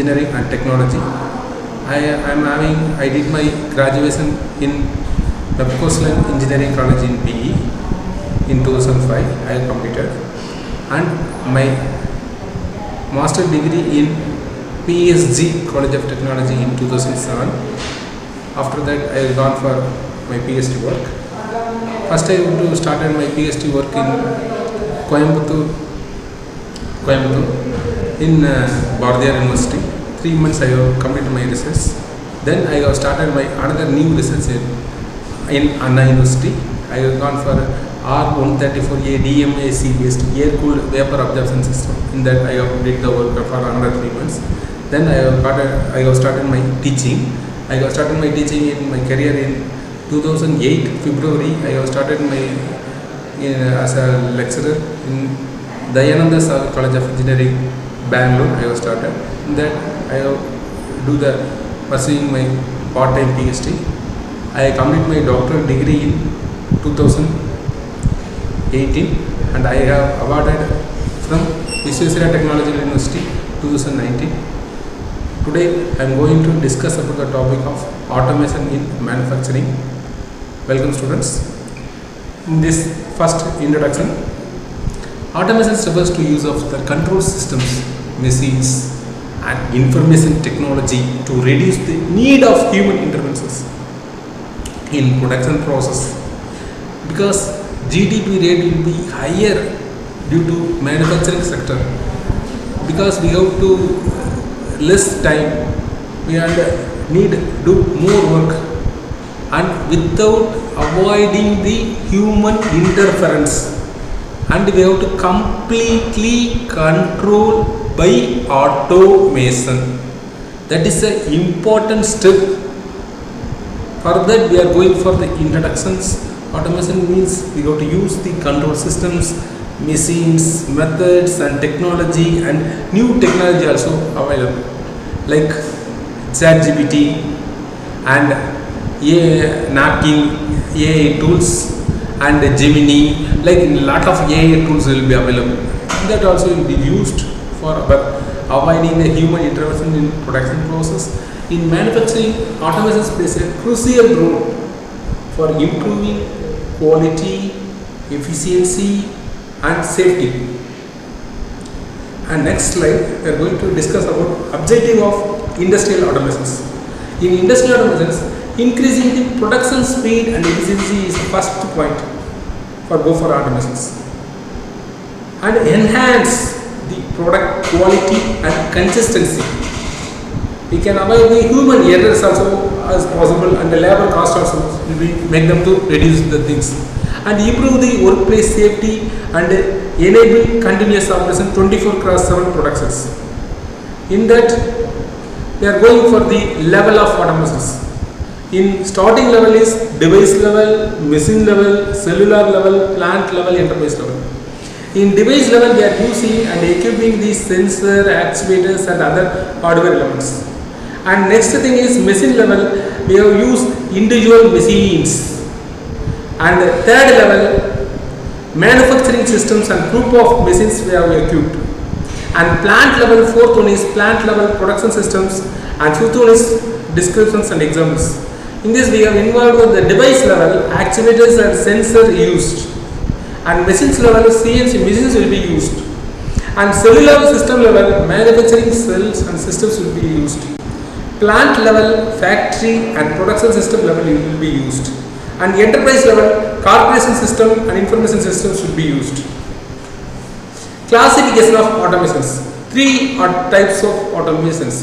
Engineering and Technology. I did my graduation in Web Engineering College in PE in 2005. I completed, and my master degree in PSG College of Technology in 2007. After that, I have gone for my PhD work. First, I started my PhD work in Coimbatore in Bardiyar University. 3 months I have completed my research. Then I have started my another new research in Anna University. I have gone for R134A DMAC based air cooled vapor absorption system. In that I have did the work for another 3 months. Then I have started my teaching. I have started my teaching in my career in 2008 February. I have started as a lecturer in Dayananda Sagar College of Engineering, Bangalore. I have started. In that I have pursuing my part-time PhD. I complete my doctoral degree in 2018, and I have awarded from Visvesvaraya Technological University 2019. Today I am going to discuss about the topic of automation in manufacturing. Welcome students. In this first introduction, automation refers to use of the control systems, machines and information technology to reduce the need of human interventions in production process, because GDP rate will be higher due to manufacturing sector, because we have to less time, we need do more work, and without avoiding the human interference, and we have to completely control by automation. That is an important step. For that we are going for the introductions. Automation means we have to use the control systems, machines, methods and technology, and new technology also available like ChatGPT and napkin AI tools and Gemini. Like a lot of AI tools will be available. That also will be used for avoiding the human intervention in production process. In manufacturing, automation plays a crucial role for improving quality, efficiency and safety. And next slide, we are going to discuss about objective of industrial automations. In industrial automations, increasing the production speed and efficiency is the first point for automations, and enhance the product quality and consistency. We can avoid the human errors also as possible, and the labor cost also will be make them to reduce the things, and improve the workplace safety and enable continuous operation 24/7 productions. In that we are going for the level of automations. In starting level is device level, machine level, cellular level, plant level, enterprise level. In device level we are using and equipping the sensor, actuators and other hardware elements. And next thing is machine level, we have used individual machines. And third level, manufacturing systems and group of machines we have equipped. And plant level, fourth one is plant level production systems, and fifth one is descriptions and examples. In this we have involved with the device level, actuators and sensor used, and machines level CNC machines will be used, and cellular system level manufacturing cells and systems will be used. Plant level factory and production system level will be used, and enterprise level corporation system and information systems should be used. Classification of automations. 3 types of automations.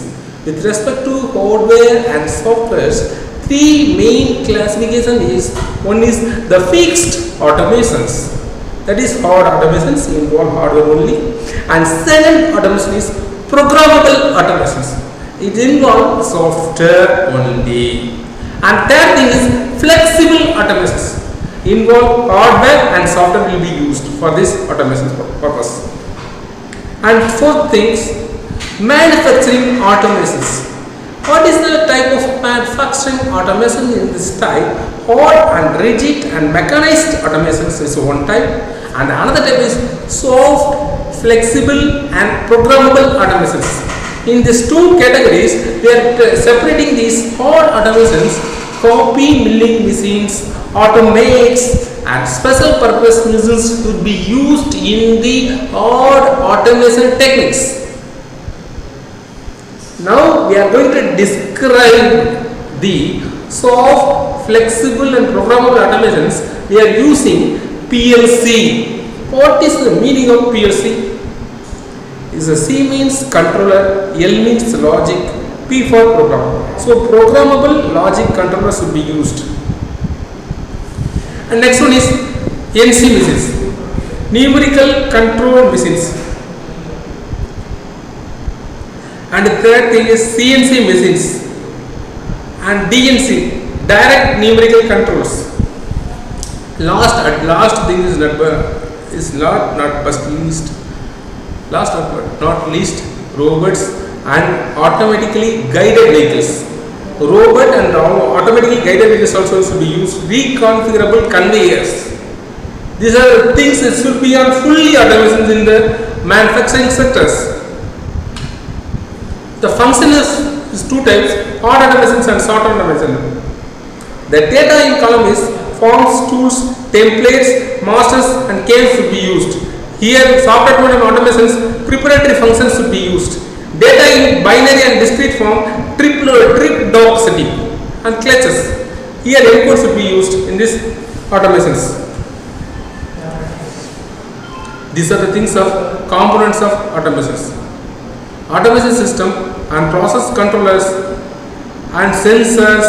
With respect to hardware and softwares, 3 main classification is: one is the fixed automations, that is hard automations, involve hardware only, and second automation is programmable automations, it involves software only, and third thing is flexible automations, involve hardware and software will be used for this automation purpose. And fourth things, manufacturing automations. What is the type of manufacturing automation in this type? Hard and rigid and mechanized automations is one type, and another type is soft, flexible and programmable automations. In these two categories, we are separating these hard automations, copy milling machines, automates, and special purpose machines would be used in the hard automation techniques. Now we are going to describe the soft, flexible and programmable automations. We are using PLC. What is the meaning of PLC? Is a C means controller, L means logic, P for program. So programmable logic controllers should be used. And next one is NC machines, numerical control machines. And the third thing is CNC machines and DNC, direct numerical controls. Last thing is last but not least, robots and automatically guided vehicles. Robot and automatically guided vehicles also should be used. Reconfigurable conveyors. These are the things that should be on fully automations in the manufacturing sectors. The function is two types, hard automations and soft automation. The data in column is forms, tools, templates, masters and caves should be used. Here soft automations, preparatory functions should be used. Data in binary and discrete form, trip dog setting and clutches. Here encode should be used in this automations. These are the things of components of automations. Automation system and process controllers and sensors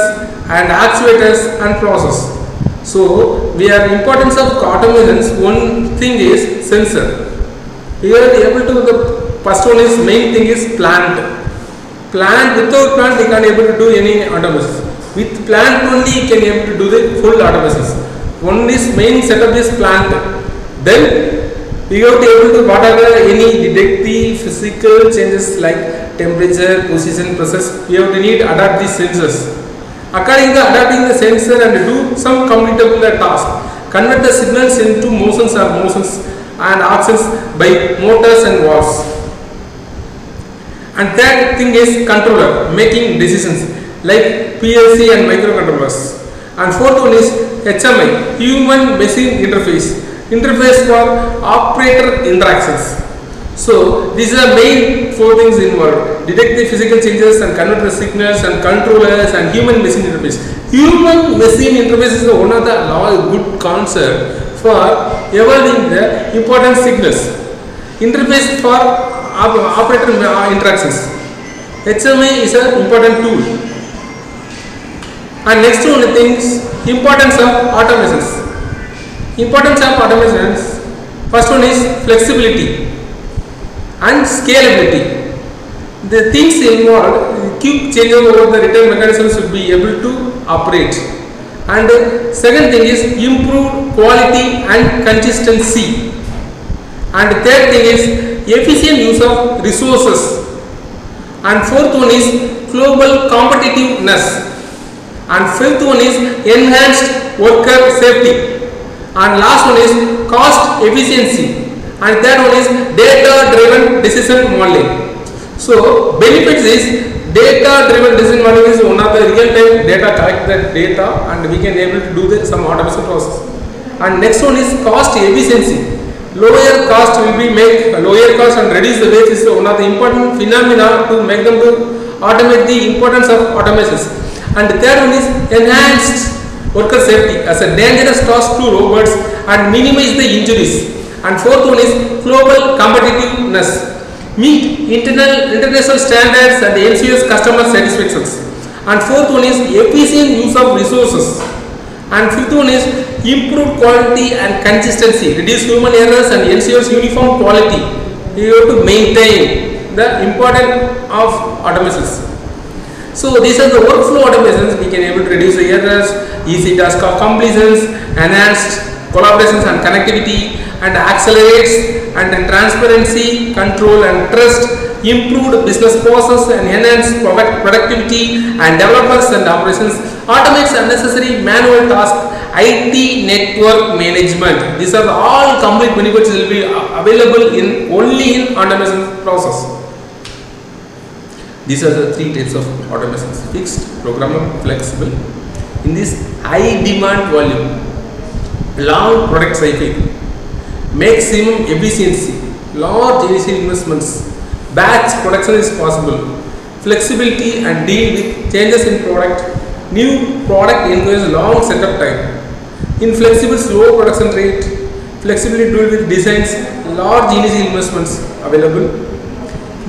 and actuators and process. So we are importance of automations. One thing is sensor. Here able to the first one is main thing is plant. Without plant we can't able to do any automations. With plant only you can able to do the full automations. One is main setup is plant. Then we have to able to whatever any detect the physical changes like temperature, position, process. We have to need adapt these sensors. According to adapting the sensor and do some completable task. Convert the signals into motions and actions by motors and valves. And third thing is controller, making decisions like PLC and microcontrollers. And fourth one is HMI, human machine interface for operator interactions. So these are main four things involved: detect the physical changes and convert the signals and controllers and human machine interface. Human machine interface is one of the good concept for evolving the important signals. Interface for operator interactions. HMI is an important tool. And next one things, importance of automations. Importance of automations. First one is flexibility and scalability. The things involved, quick changeover of the return mechanisms should be able to operate. And second thing is improved quality and consistency. And third thing is efficient use of resources. And fourth one is global competitiveness. And fifth one is enhanced worker safety. And last one is cost efficiency. And third one is data driven decision modeling. So benefits is data driven decision modeling is one of the real time data, collect the data and we can able to do some automation process. And next one is cost efficiency. Lower cost will be make lower cost and reduce the waste is one of the important phenomena to make them to automate the importance of automations. And the third one is enhanced worker safety as a dangerous task to robots and minimize the injuries. And fourth one is global competitiveness, meet international standards and ensures customer satisfactions. And fourth one is efficient use of resources. And fifth one is improved quality and consistency, reduce human errors and ensures uniform quality. You have to maintain the importance of automations. So these are the workflow automations. We can able to reduce the errors, easy task of completions, enhanced collaborations and connectivity, and accelerates and transparency, control and trust, improved business process and enhanced productivity and developers and operations, automates unnecessary manual tasks, IT network management. These are all complete benefits will be available in only in automation process. These are the three types of automations: fixed, programmable, flexible. In this high demand volume, long product cycle, maximum efficiency, large initial investments, batch production is possible, flexibility and deal with changes in product. New product requires long setup time. Inflexible, slow production rate, flexibility to deal with designs, large initial investments available.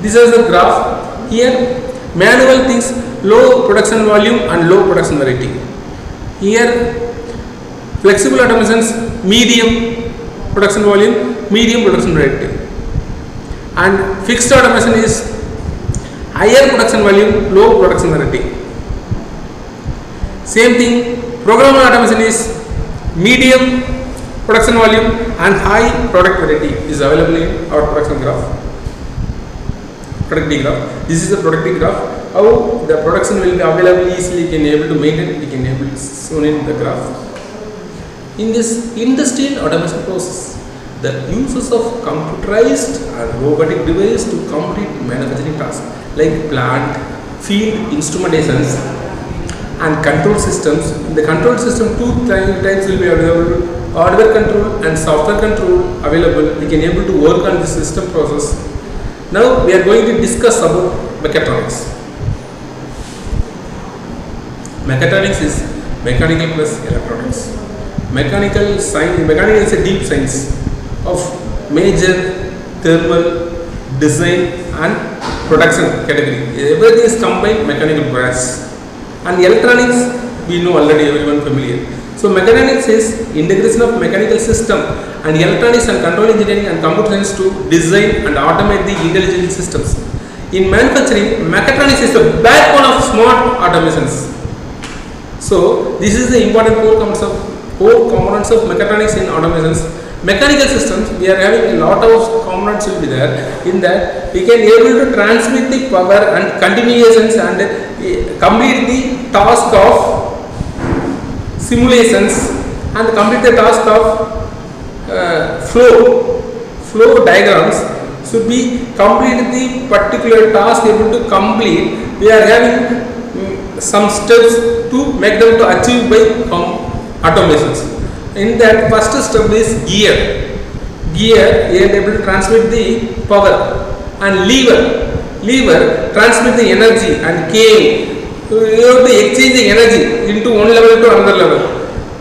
This is the graph. Here, manual things, low production volume and low production variety. Here, flexible automations, medium production volume, medium production variety. And fixed automation is higher production volume, low production variety. Same thing, programmable automation is medium production volume and high product variety is available in our production graph. Productivity graph. This is the productivity graph. How the production will be available easily, can able to maintain, we can able to shown in the graph. In this industrial automation process, the uses of computerized and robotic devices to complete manufacturing tasks like plant, field instrumentations and control systems. In the control system, two types will be available: hardware control and software control available. We can able to work on the system process. Now we are going to discuss about mechatronics. Mechatronics is mechanical plus electronics. Mechanical is a deep science of major thermal, design and production category. Everything is combined mechanical branch. And electronics, we know already, everyone familiar. So mechatronics is integration of mechanical system and electronics and control engineering and computer science to design and automate the intelligent systems. In manufacturing, mechatronics is the backbone of smart automations. So this is the important core components of mechatronics in automations. Mechanical systems, we are having a lot of components will be there. In that, we can able to transmit the power and continuations and complete the task of simulations and complete the task of flow diagrams should be complete the particular task able to complete. We are having some steps to make them to achieve by automations. In that, first step is gear. Gear is able to transmit the power, and lever transmit the energy, and cane you have to exchange the energy into one level to another level.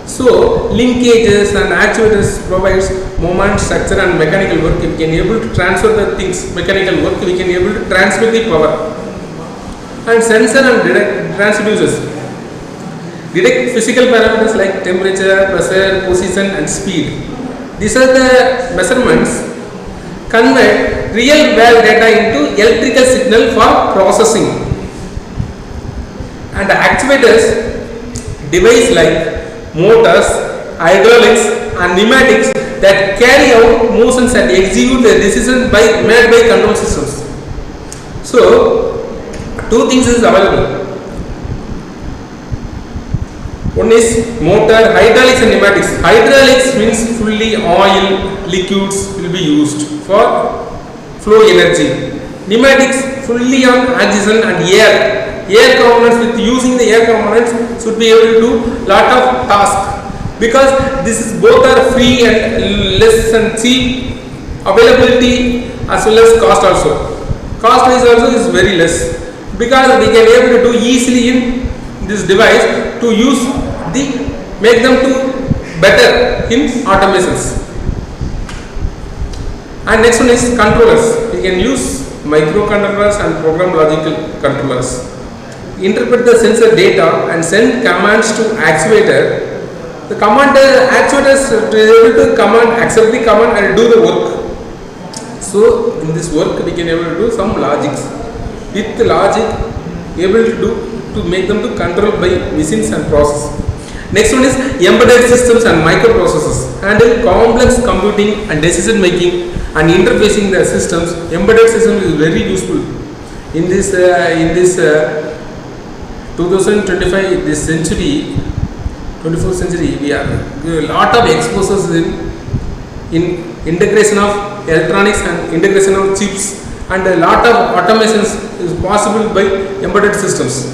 So linkages and actuators provides moment, structure and mechanical work. We can able to transfer the things, mechanical work, we can able to transmit the power. And sensor and transducers detect physical parameters like temperature, pressure, position and speed. These are the measurements convert real world data into electrical signal for processing. And the actuators, device like motors, hydraulics and pneumatics that carry out motions and execute the decisions made by control systems. So two things is available. One is motor, hydraulics and pneumatics. Hydraulics means fully oil, liquids will be used for flow energy. Pneumatics fully on oxygen and air. Air components, with using the air components should be able to do lot of tasks, because this is both are free and less and cheap availability as well as cost also. Cost wise also is very less, because we can able to do easily in this device to use make them to better in automations. And next one is controllers. We can use microcontrollers and program logical controllers. Interpret the sensor data and send commands to actuator. The command actuators is able to command, accept the command and do the work. So in this work we can able to do some logics. With the logic able to do to make them to control by machines and process. Next one is embedded systems and microprocessors. Handle complex computing and decision making and interfacing the systems. Embedded system is very useful in this 2025 this century, 24th century. We have a lot of exposures in integration of electronics and integration of chips and a lot of automations is possible by embedded systems.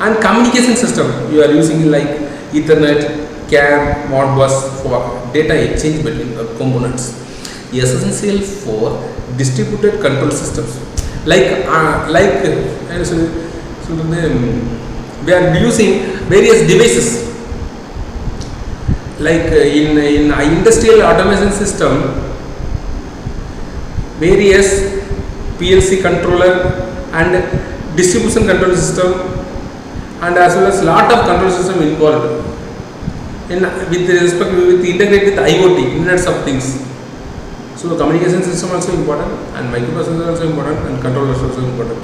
And communication system you are using like Ethernet, CAN, Modbus for data exchange between the components. Essential for distributed control systems. We are using various devices. Like in industrial automation system, various PLC controller and distribution control system, and as well as lot of control system involved with integrate with IoT, Internet of Things. So communication system also important, and microprocessor also important, and controllers also important.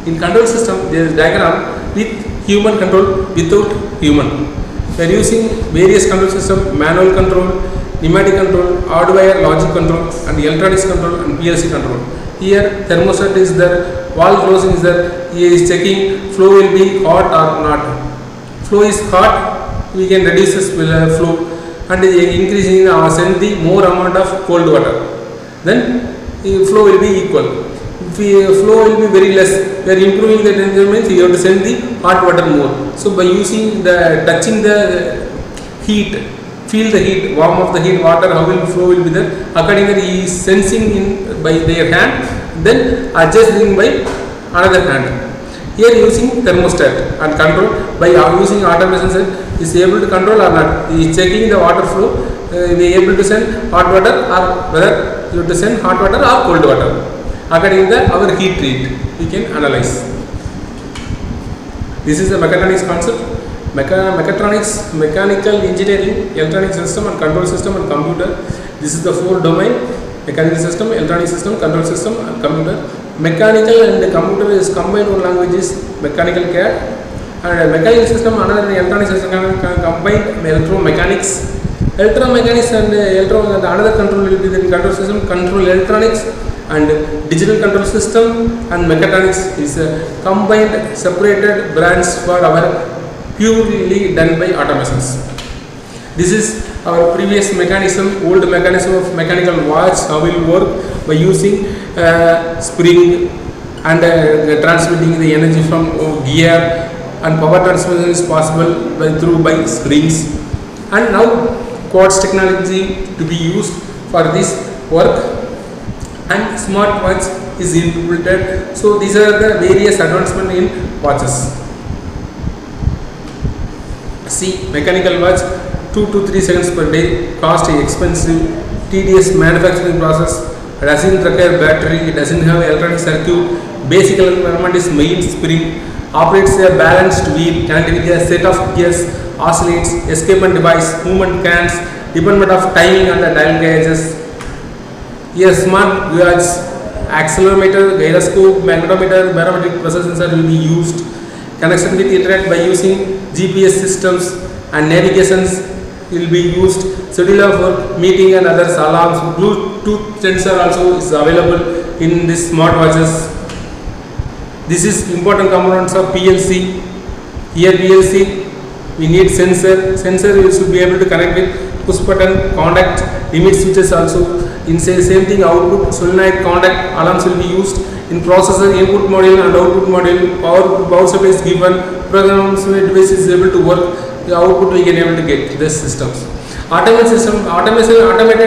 In control system there is diagram with human control, without human. We are using various control system: manual control, pneumatic control, hardware logic control, and electronics control, and PLC control. Here thermostat is there, valve closing is there. He is checking flow will be hot or not. Flow is hot, we can reduce this flow, and increasing send the more amount of cold water. Then flow will be equal. If flow will be very less, we are improving the temperature means you have to send the hot water more. So by using the touching the heat, feel the heat, warm of the heat water, how will flow will be there. Accordingly he is sensing in by their hand, then adjusting by another hand. Here using thermostat and control by using automation set is able to control or not. He is checking the water flow, we are able to send hot water or whether you have to send hot water or cold water. According to our heat rate, we can analyze. This is the mechatronics concept. Mechatronics, mechanical engineering, electronic system and control system and computer. This is the 4 domain: mechanical system, electronic system, control system and computer. Mechanical and the computer is combined one language is mechanical CAD, and mechanical system another electronic system combined electromechanics. Electromechanics and another control will be the control system, control electronics, and digital control system and mechatronics is a combined separated branch for our purely done by automations. This is our previous mechanism, old mechanism of mechanical watch, how it will work by using spring and transmitting the energy from gear, and power transmission is possible by springs. And now quartz technology to be used for this work, and smart watch is implemented. So these are the various advancements in watches. See, mechanical watch 2 to 3 seconds per day, cost is expensive, tedious manufacturing process, doesn't require battery, it doesn't have electronic circuit, basic element is main spring, operates a balanced wheel, connected with a set of gears, oscillates, escapement device, movement cans, dependent of timing and the dial gauges. Here smart watch, accelerometer, gyroscope, magnetometer, barometric pressure sensor will be used. Connection with internet by using GPS systems and navigations will be used. Scheduler for meeting and other alarms. Bluetooth sensor also is available in these smart watches. This is important components of PLC. Here PLC we need sensor. Sensor you should be able to connect with push button, contact, limit switches also. In same thing, output, solenoid, contact, alarms will be used. In processor, input module and output module, power supply is given, program device is able to work, the output we can able to get this systems. Automated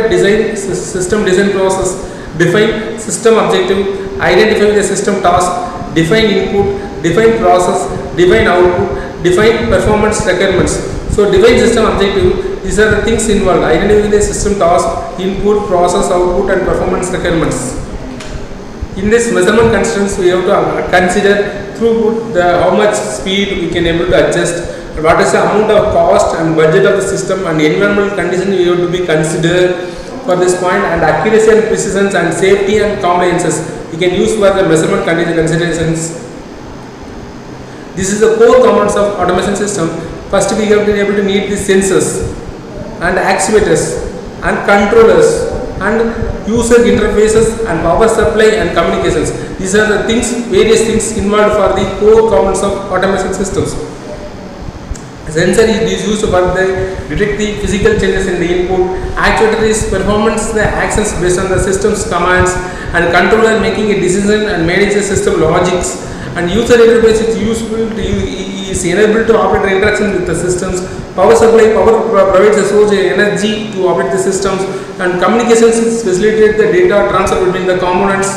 design system design process, define system objective, identify the system task, define input, define process, define output, define performance requirements. So define system objective, these are the things involved: identify the system task, input, process, output and performance requirements. In this measurement constraints, we have to consider throughput, how much speed we can able to adjust, what is the amount of cost and budget of the system, and environmental condition we have to be considered for this point, and accuracy and precision and safety and compliances we can use for the measurement condition considerations. This is the core components of automation system. First we have to be able to need the sensors and actuators and controllers and user interfaces and power supply and communications. These are the things, various things involved for the core components of automation systems. Sensor is used for detect the physical changes in the input. Actuator is performance the actions based on the system's commands, and controller making a decision and manage the system logics. And user interface is useful to is enabled to operate the interaction with the systems. Power supply provides the source energy to operate the systems, and communications facilitate the data transfer between the components.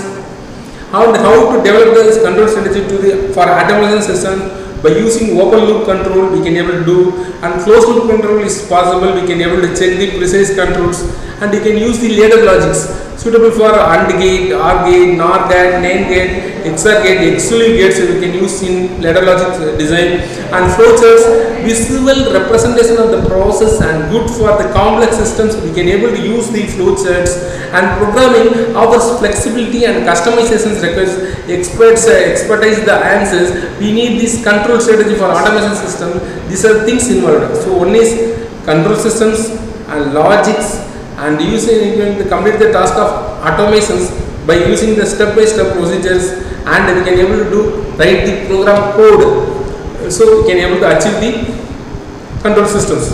How to develop this control strategy for automation system? By using open loop control we can able to do, and closed loop control is possible. We can able to check the precise controls, and you can use the ladder logics suitable for AND gate, OR gate, NOR gate, NAND gate, XOR gate, exclusive gates we can use in ladder logic design. And flowcharts, visual representation of the process and good for the complex systems. We can able to use the flowcharts, and programming offers flexibility and customizations requires expertise the answers. We need this control strategy for automation system. These are things involved. So one is control systems and logics, and using to complete the task of automations by using the step-by-step procedures, and we can able to write the program code, so we can able to achieve the control systems.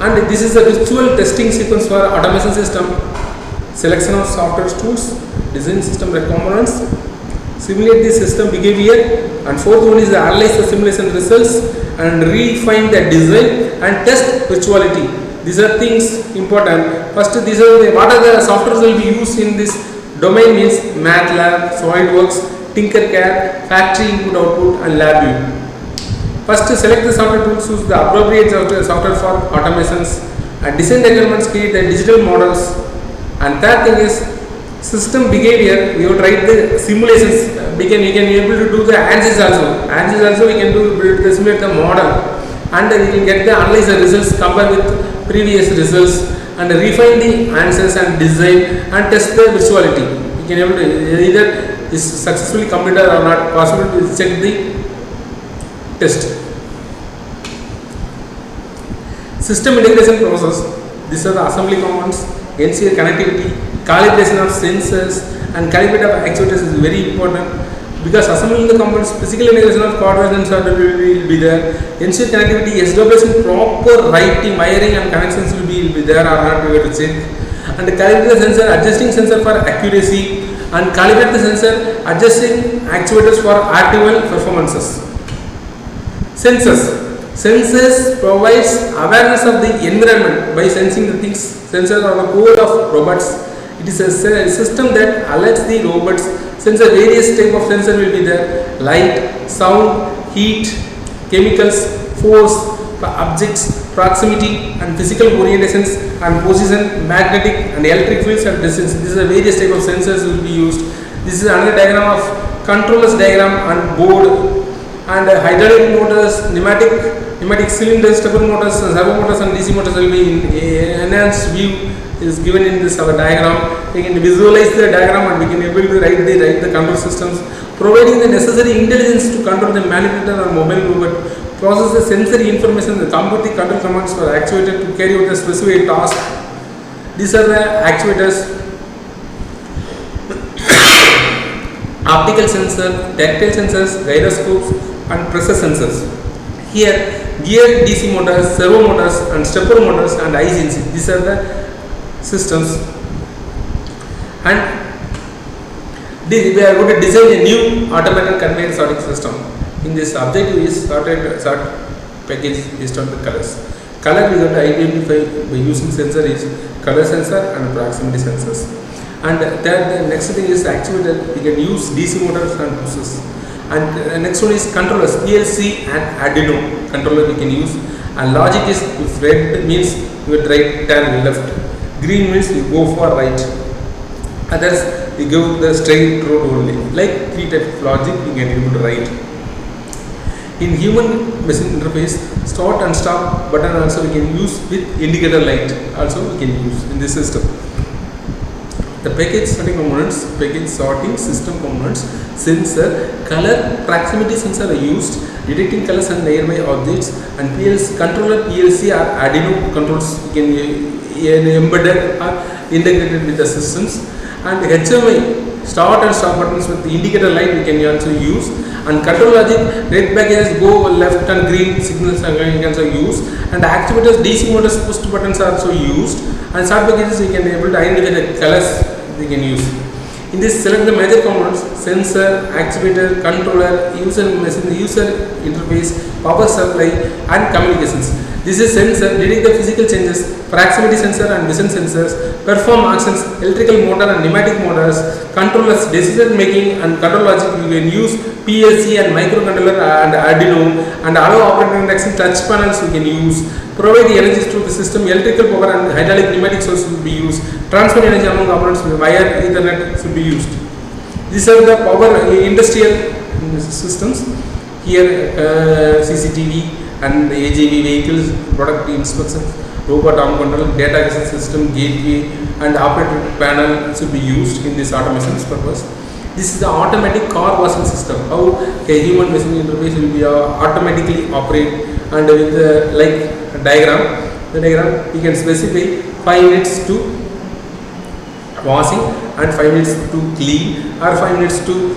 And this is a visual testing sequence for automation system: selection of software tools, design system components, simulate the system behavior, and fourth one is analyze the simulation results and refine the design and test virtuality. These are things important. First, these are what are the softwares will be used in this domain means MATLAB, SolidWorks, Tinkercad, factory input output, and LabVIEW. First, select the software tools, choose the appropriate software for automations, and design requirements, create the digital models. And third thing is system behavior. We would write the simulations. We can able to do the ANSYS also. ANSYS also we can do simulate the model, and we can get the analyze the results, compare with previous results, and refine the answers and design and test the virtuality. We can able to either is successfully completed or not, possible to check the test. System integration process. These are the assembly components, NCR connectivity, calibration of sensors, and calibrate of actuators is very important, because assembling the components, physical integration of coordinates will be there. Ensure connectivity, SWS proper writing, wiring and connections will be there or not, we have to check. And calibrate the sensor, adjusting sensor for accuracy, and calibrate the sensor, adjusting actuators for optimal performances. Sensors provides awareness of the environment by sensing the things. Sensors are the core of robots. It is a system that alerts the robots. Sensor, various type of sensor will be there: light, sound, heat, chemicals, force, objects, proximity, and physical orientations and position, magnetic and electric fields and distance. These are various type of sensors will be used. This is another diagram of controllers diagram and board. And hydraulic motors, pneumatic cylinders, stepper motors, servo motors, and DC motors will be in enhanced view is given in this our diagram. We can visualize the diagram, and we can able to write the control systems, providing the necessary intelligence to control the manipulator or mobile robot, process the sensory information, the compute the control commands for actuator to carry out the specified task. These are the actuators: optical sensor, tactile sensors, gyroscopes, and pressure sensors. Here, gear DC motors, servo motors, and stepper motors, and ICs. These are the systems. And we are going to design a new automated conveyor sorting system. In this, objective is sort package based on the colors. Color we have to identify by using sensor is color sensor and proximity sensors. And the next thing is actuator. We can use DC motors and pushes. And next one is controllers, PLC and Arduino controller we can use. And logic is, if red means you will right, turn left, green means you go for right, others we give the straight road only. Like three types of logic we can able to write. In human machine interface, start and stop button also we can use with indicator light also we can use in this system. The package sorting components, package sorting system components, sensor, color, proximity sensor are used, detecting colors and nearby objects, and PLC controller, PLC or Arduino controls we can embedded or integrated with the systems. And HMI start and stop buttons with the indicator light we can also use, and control logic, red packages go left and green signals we can also use, and actuators, DC motors push buttons are also used, and start packages we can able to identify the colors we can use. In this, select the major components: sensor, actuator, controller, user interface, power supply, and communications. This is sensor, detect the physical changes, proximity sensor and vision sensors, perform actions, electrical motor and pneumatic motors, controllers, decision making and control logic. You can use PLC and microcontroller and Arduino, and allow operator interaction, touch panels we can use. Provide the energy to the system, electrical power and hydraulic pneumatic sources will be used. Transfer energy among components, wire, ethernet should be used. These are the power industrial systems. Here CCTV and AGV vehicles, product inspection, robot arm control, data access system, gateway, and operator panel should be used in this automation purpose. This is the automatic car washing system. How a human machine interface will be automatically operate, and with the like diagram, the diagram we can specify 5 minutes to washing and 5 minutes to clean, or 5 minutes to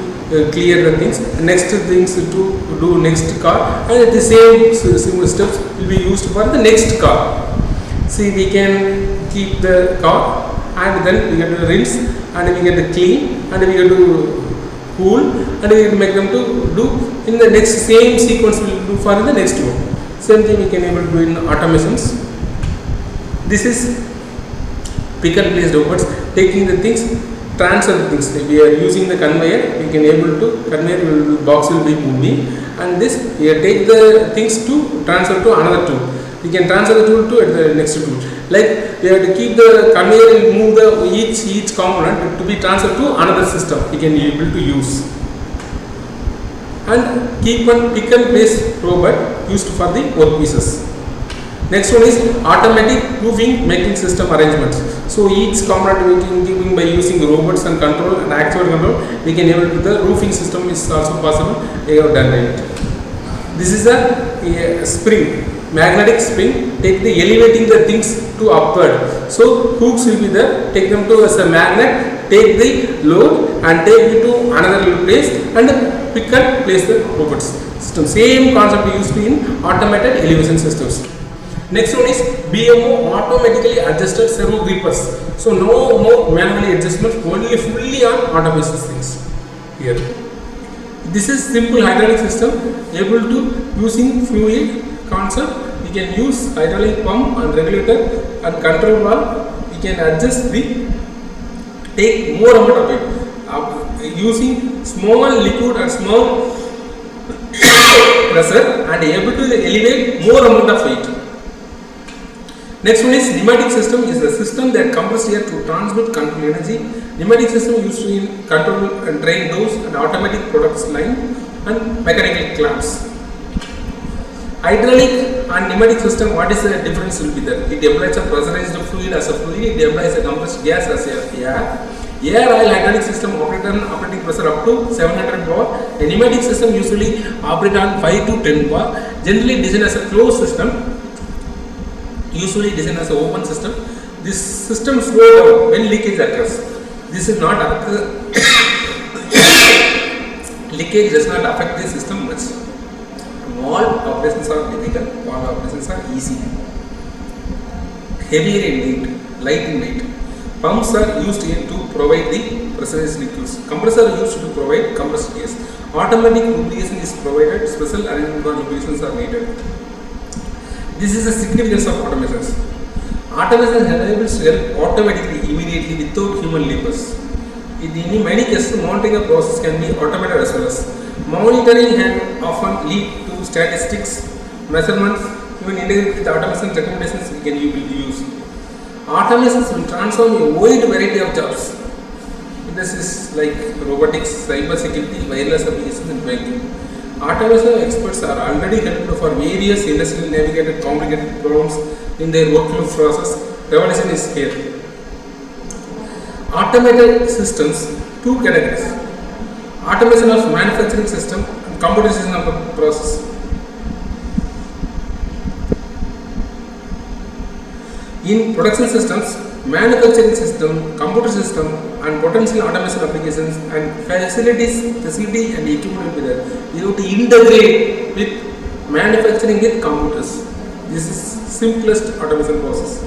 clear the things, next things to do next car, and the same similar steps will be used for the next car. See, we can keep the car, and then we get to rinse, and we get to clean, and we get to cool, and we get to make them to do in the next same sequence we will do for the next one. Same thing we can able to do in automations. This is pick and place robots, taking the things, transfer the things. We are using the conveyor, we can able to conveyor box will be moving, and this we take the things to transfer to another tool. We can transfer the tool to the next tool. Like we have to keep the conveyor and move the each component to be transferred to another system we can able to use. And keep and pick and place robot used for the workpieces. Next one is automatic roofing making system arrangements. So each component we can giving by using robots and control and actuator control, we can able to the roofing system is also possible. We have done it. This is a spring, magnetic spring, take the elevating the things to upward. So hooks will be there, take them to as a magnet, take the load and take it to another place and pick and place the robots system. Same concept used in automated elevation systems. Next one is BMO, automatically adjusted servo grippers. So no more manually adjustments, only fully on automation things here. This is simple hydraulic system, able to using fluid concept. We can use hydraulic pump and regulator and control valve. We can adjust the take more amount of it using small liquid and small pressure, and able to elevate more amount of weight. Next one is pneumatic system, is the system that compresses air to transmit control energy. Pneumatic system used in control and drain doors and automatic products line and mechanical clamps. Hydraulic and pneumatic system, what is the difference will be there? It applies a pressurized fluid as a fluid, it applies a compressed gas as a air. Air oil hydraulic system operate on operating pressure up to 700 bar. A pneumatic system usually operate on 5 to 10 bar. Generally designed as a closed system, usually designed as an open system. This system slow down when leakage occurs. This is not leakage does not affect the system much. Valve operations are difficult, valve operations are easy. Heavier in weight, light in weight. Pumps are used to provide the pressurized liquids. Compressor are used to provide compressed gas. Automatic lubrication is provided, special arrangement for lubrications are needed. This is the significance of automations. Automation enables help automatically, immediately, without human labors. In many cases, monitoring a process can be automated as well as monitoring can often lead to statistics, measurements, even integrated with automation recommendations we can use. Automations will transform a wide variety of jobs. This is like robotics, cyber security, wireless applications, and banking. Automation experts are already helped for various industrial navigated complicated problems in their workflow process. Revolution is here. Automated systems, two categories: automation of manufacturing system and computerization of the process. In production systems, manufacturing system, computer system, and potential automation applications and facility and equipment will be there. You have to integrate with manufacturing with computers. This is simplest automation process.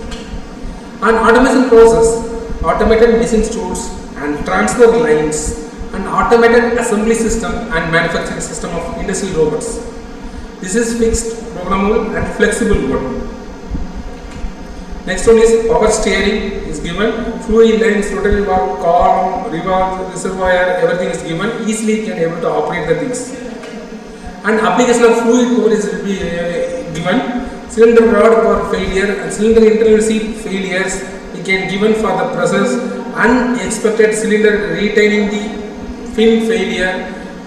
An automation process, automated machine stores and transfer lines, and automated assembly system and manufacturing system of industrial robots. This is fixed, programmable, and flexible mode. Next one is power steering is given, fluid lines, rotary valve, column, revolve, reservoir, everything is given, easily can able to operate the things. And application of fluid core is will be given, cylinder rod for failure and cylinder internal seat failures we can given for the process, unexpected cylinder retaining the fin failure,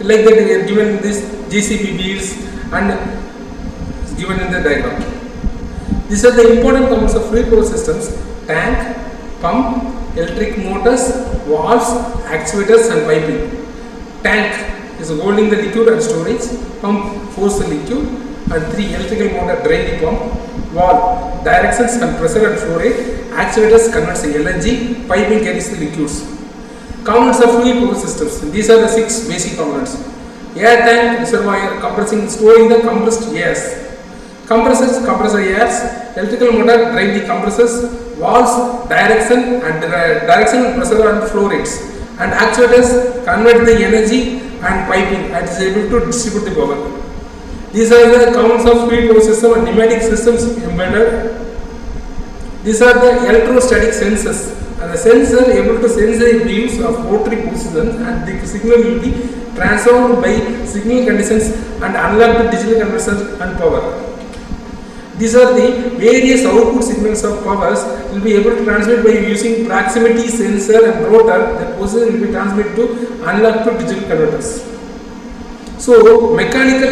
like that we are given this GCP beads and is given in the diagram. These are the important components of fluid power systems: tank, pump, electric motors, valves, actuators and piping. Tank is holding the liquid and storage, pump force the liquid, and 3 electrical motor drive the pump, valve directions and pressure and flow rate, actuators converts the LNG, piping carries the liquids. Components of fluid power systems. These are the 6 basic components. Air tank, reservoir, compressing, storing the compressed airs. Compressors, compressor airs, electrical motor drive the compressors, valves, direction, pressure and flow rates, and actuators convert the energy and piping and is able to distribute the power. These are the components of fluid power system and pneumatic systems embedded. These are the electrostatic sensors, and the sensor able to sense the views of rotary positions, and the signal will be transformed by signal conditions and unlocked digital converters and power. These are the various output signals of powers will be able to transmit by using proximity sensor and rotor. The position will be transmitted to unlocked to digital converters. So mechanical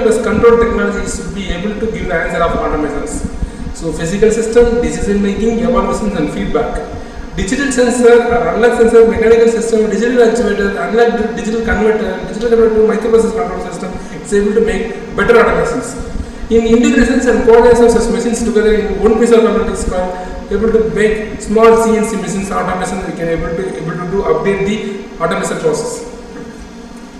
plus control technologies should be able to give the answer of automations. So physical system, decision making, evaluations and feedback. Digital sensor or unlock sensor, mechanical system, digital actuator, unlock digital converter to microprocessor control system, it's able to make better automations. In integrations and coordination of such machines together in one piece of computer is called able to make small CNC machines automation. We can able to do update the automation process.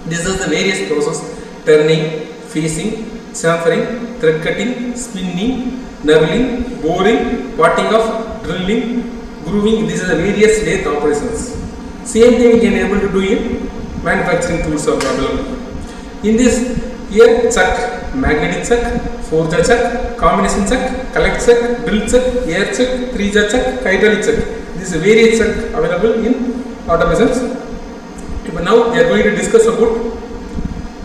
These are the various process: turning, facing, chamfering, thread cutting, spinning, knurling, boring, potting off, drilling, grooving. These are the various lathe operations. Same thing we can able to do in manufacturing tools are available. In this here, chuck, magnetic chuck, 4-jaw chuck, combination chuck, collect chuck, drill chuck, air chuck, 3-jaw chuck, hydraulic chuck. These are various chuck available in automations. Now we are going to discuss about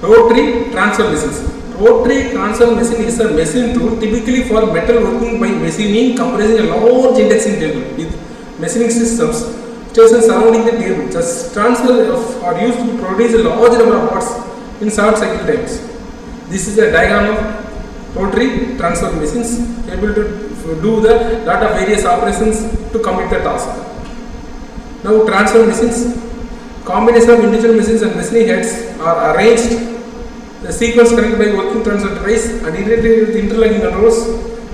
rotary transfer machines. Rotary transfer machine is a machine tool typically for metal working by machining, comprising a large indexing table with machining systems stations surrounding the table. Just transfer are used to produce a large number of parts in short cycle times. This is a diagram of rotary transfer machines able to do the lot of various operations to complete the task. Now transfer machines, combination of individual machines and machining heads are arranged. The sequence connected by working transfer device and integrated with interlocking controls.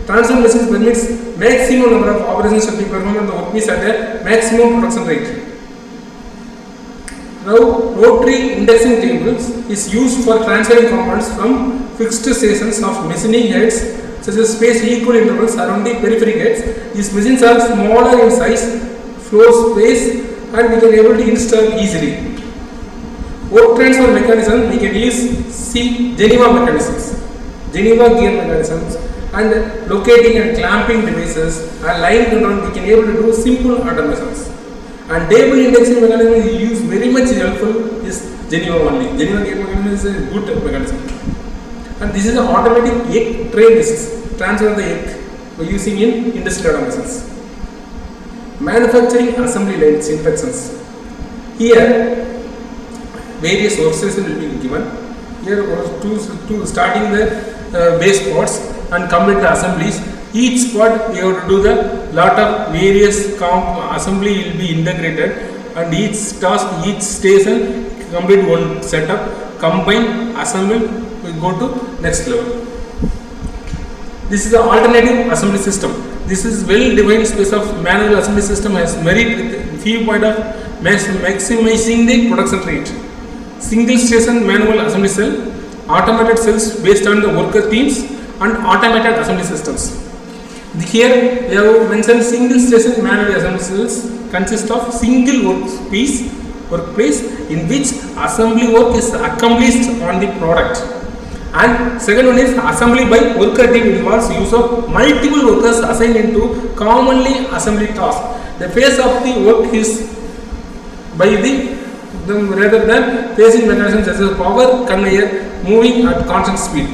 Transfer machines permits maximum number of operations to be performed on the workpiece at a maximum production rate. Now, rotary indexing tables is used for transferring components from fixed stations of machining heads, such as spaced equal intervals around the periphery heads. These machines are smaller in size, floor space, and we can able to install easily. Work transfer mechanism we can use Geneva mechanisms, Geneva gear mechanisms, and locating and clamping devices and line control we can able to do simple automations. And table indexing mechanism is used very much helpful is Geneva only. Geneva gear mechanism is a good mechanism. And this is an automatic egg tray disk, transfer the egg by using in industrial automations. Manufacturing assembly line instructions. Here various workstations will be given. Here to starting the base parts and complete the assemblies. Each part we have to do the lot of various assembly will be integrated, and each task, each station complete one setup, combine, assemble, we go to next level. This is the alternative assembly system. This is well-defined space of manual assembly system has merit with viewpoint of maximizing the production rate. Single station manual assembly cell, automated cells based on the worker teams, and automated assembly systems. Here we have mentioned single station manual assembly cells consist of single workplace in which assembly work is accomplished on the product. And second one is assembly by worker team involves use of multiple workers assigned into commonly assembly tasks. The phase of the work is by them rather than phasing mechanisms such as power conveyor moving at constant speed.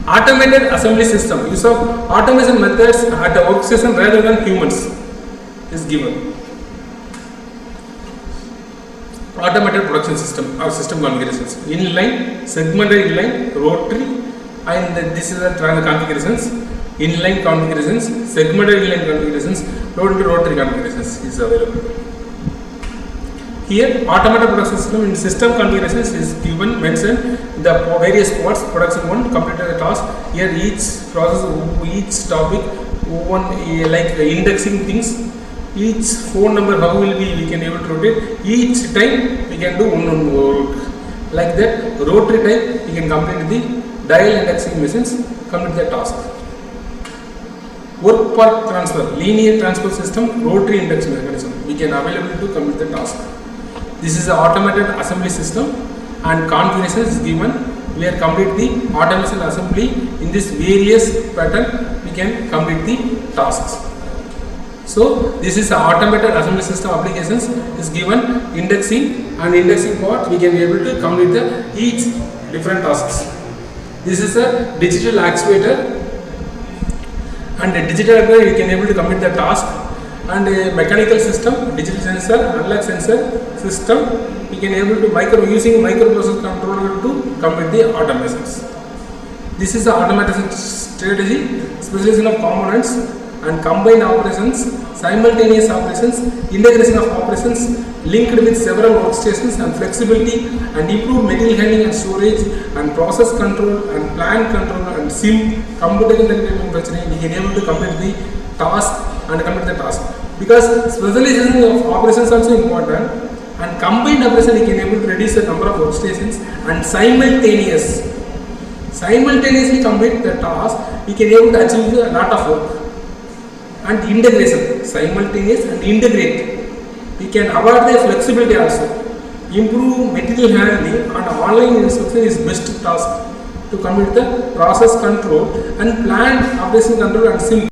Automated assembly system, use of automation methods at a workstation rather than humans is given. Automated production system or system configurations: inline, segmented inline, rotary, and this is the configurations. Inline configurations, segmented inline configurations, rotary configurations is available. Here, automated production system in system configurations is given mentioned the various parts. Production 1 completed the task. Here each process, each topic, one like indexing things. Each phone number how will be we can able to rotate. Each time we can do one work like that. Rotary type we can complete the dial indexing machines, complete the task. Work per transfer, linear transfer system, rotary indexing mechanism we can available to complete the task. This is the automated assembly system and configuration is given. We are complete the automation assembly in this various pattern. We can complete the tasks. So this is the automated assembly system applications is given indexing and indexing part we can be able to complete the each different tasks. This is a digital actuator and a digital actuator you can able to complete the task, and a mechanical system, digital sensor, analog sensor system we can able to using microprocessor controller to complete the automations. This is the automation strategy, specialization of components and combined operations, simultaneous operations, integration of operations linked with several workstations and flexibility and improved material handling and storage and process control and plant control and SIM, computational manufacturing. We can able to complete the task and complete the task. Because specialization of operations also important, and combined operation we can able to reduce the number of workstations and simultaneously complete the task we can able to achieve a lot of work. And integration, simultaneous and integrate we can avoid the flexibility also. Improve material handling and online inspection is best task to complete the process control and plant operation control and SIM,